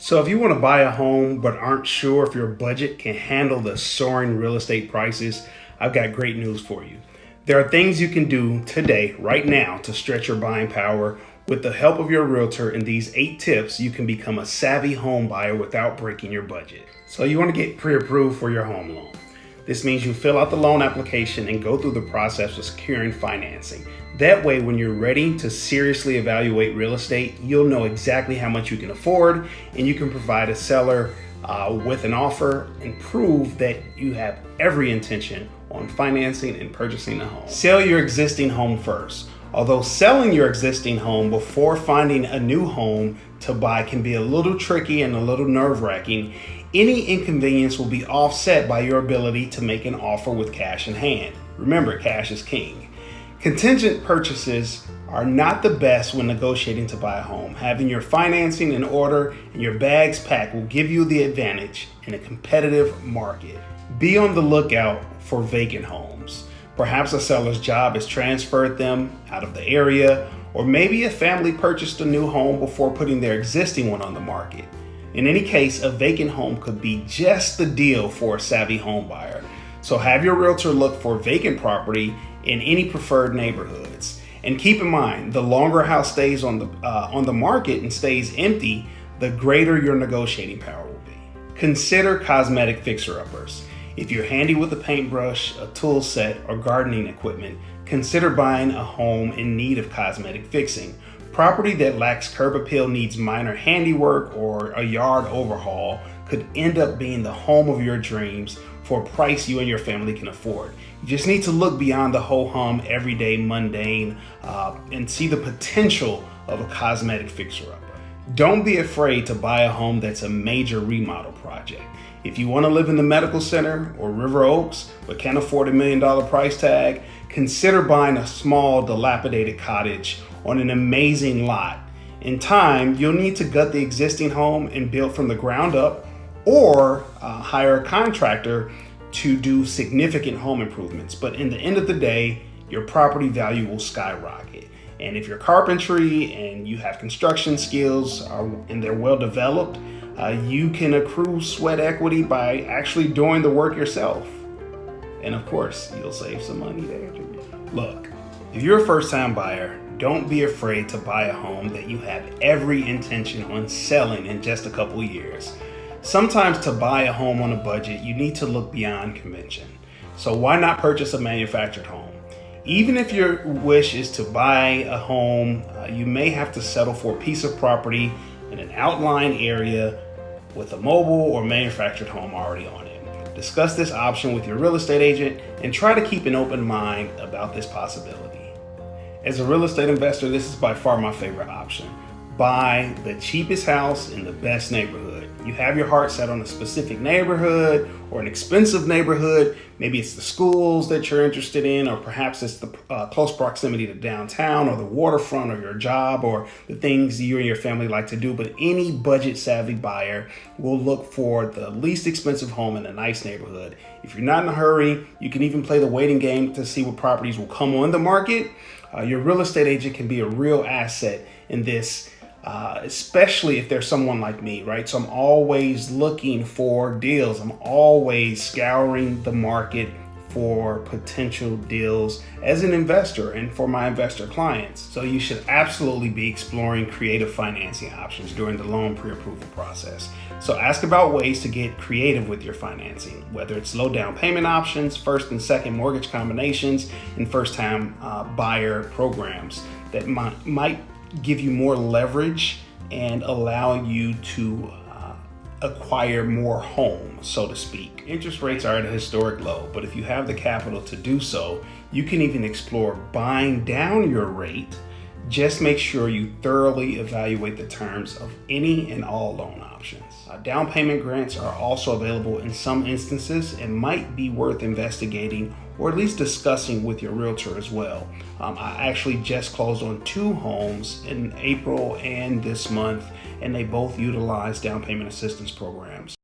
So if you want to buy a home but aren't sure if your budget can handle the soaring real estate prices, I've got great news for you. There are things you can do today, right now, to stretch your buying power. With the help of your realtor and these 8 tips, you can become a savvy home buyer without breaking your budget. So you want to get pre-approved for your home loan. This means you fill out the loan application and go through the process of securing financing. That way, when you're ready to seriously evaluate real estate, you'll know exactly how much you can afford, and you can provide a seller with an offer and prove that you have every intention on financing and purchasing a home. Sell your existing home first. Although selling your existing home before finding a new home to buy can be a little tricky and a little nerve-wracking, any inconvenience will be offset by your ability to make an offer with cash in hand. Remember, cash is king. Contingent purchases are not the best when negotiating to buy a home. Having your financing in order and your bags packed will give you the advantage in a competitive market. Be on the lookout for vacant homes. Perhaps a seller's job has transferred them out of the area, or maybe a family purchased a new home before putting their existing one on the market. In any case, a vacant home could be just the deal for a savvy home buyer. So have your realtor look for vacant property in any preferred neighborhoods. And keep in mind, the longer a house stays on the market and stays empty, the greater your negotiating power will be. Consider cosmetic fixer-uppers. If you're handy with a paintbrush, a tool set, or gardening equipment, consider buying a home in need of cosmetic fixing. Property that lacks curb appeal, needs minor handiwork, or a yard overhaul could end up being the home of your dreams for a price you and your family can afford. You just need to look beyond the ho-hum, everyday, mundane, and see the potential of a cosmetic fixer-upper. Don't be afraid to buy a home that's a major remodel project. If you want to live in the medical center or River Oaks but can't afford $1 million price tag, consider buying a small, dilapidated cottage on an amazing lot. In time, you'll need to gut the existing home and build from the ground up, or hire a contractor to do significant home improvements. But in the end of the day, your property value will skyrocket. And if you're carpentry and you have construction skills and they're well developed, you can accrue sweat equity by actually doing the work yourself. And of course, you'll save some money there too. Look, if you're a first-time buyer, don't be afraid to buy a home that you have every intention on selling in just a couple years. Sometimes to buy a home on a budget, you need to look beyond convention. So why not purchase a manufactured home? Even if your wish is to buy a home, you may have to settle for a piece of property in an outlying area with a mobile or manufactured home already on it. Discuss this option with your real estate agent and try to keep an open mind about this possibility. As a real estate investor, this is by far my favorite option. Buy the cheapest house in the best neighborhood. You have your heart set on a specific neighborhood or an expensive neighborhood. Maybe it's the schools that you're interested in, or perhaps it's the close proximity to downtown or the waterfront or your job or the things you and your family like to do. But any budget savvy buyer will look for the least expensive home in a nice neighborhood. If you're not in a hurry, you can even play the waiting game to see what properties will come on the market. Your real estate agent can be a real asset in this, especially if there's someone like me, right? So I'm always looking for deals. I'm always scouring the market for potential deals as an investor and for my investor clients. So you should absolutely be exploring creative financing options during the loan pre-approval process. So ask about ways to get creative with your financing, whether it's low down payment options, first and second mortgage combinations, and first-time buyer programs that might give you more leverage and allow you to acquire more homes, so to speak. Interest rates are at a historic low, but if you have the capital to do so, you can even explore buying down your rate. Just make sure you thoroughly evaluate the terms of any and all loan options. Down payment grants are also available in some instances and might be worth investigating or at least discussing with your realtor as well. I actually just closed on 2 homes in April and this month, and they both utilize down payment assistance programs.